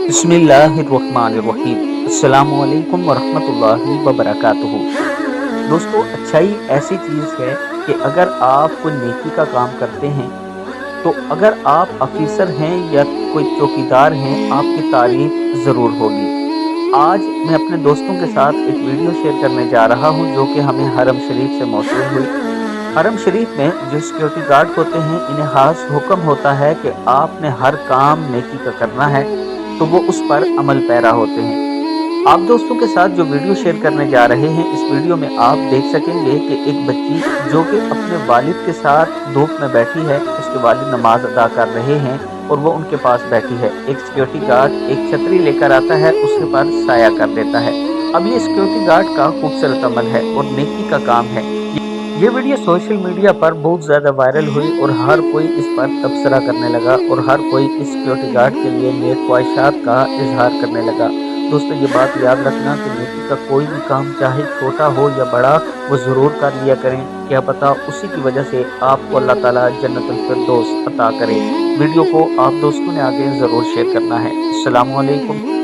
बिस्मिल्लाहिर्रहमानिर्रहीम। अस्सलामु अलैकुम वरहमतुल्लाहि वबरकातुहू। दोस्तों, अच्छाई ऐसी चीज़ है कि अगर आप कोई नेकी का काम करते हैं तो अगर आप ऑफिसर हैं या कोई चौकीदार हैं, आपकी तारीफ ज़रूर होगी। आज मैं अपने दोस्तों के साथ एक वीडियो शेयर करने जा रहा हूं जो कि हमें हरम शरीफ से मौसूल हुई। हरम शरीफ में जो सिक्योरिटी गार्ड होते हैं, इन्हें खास हुक्म होता है कि आपने हर काम नेकी का करना है, तो वो उस पर अमल पैरा होते हैं। आप दोस्तों के साथ जो वीडियो शेयर करने जा रहे हैं, इस वीडियो में आप देख सकेंगे कि एक बच्ची जो कि अपने वालिद के साथ धूप में बैठी है, उसके वालिद नमाज अदा कर रहे हैं और वो उनके पास बैठी है। एक सिक्योरिटी गार्ड एक छतरी लेकर आता है, उसके पर साया कर देता है। अब ये सिक्योरिटी गार्ड का खूबसूरत अमल है और नेकी का काम है। ये वीडियो सोशल मीडिया पर बहुत ज़्यादा वायरल हुई और हर कोई इस पर तबसरा करने लगा और हर कोई इस सिक्योरिटी गार्ड के लिए नेक ख्वाहिशात का इजहार करने लगा। दोस्तों, ये बात याद रखना कि नेकी का कोई भी काम चाहे छोटा हो या बड़ा, वो ज़रूर कर लिया करें। क्या पता उसी की वजह से आपको अल्लाह ताला जन्नतुल फिरदौस अता करे। वीडियो को आप दोस्तों ने आगे ज़रूर शेयर करना है। अस्सलामु अलैकुम।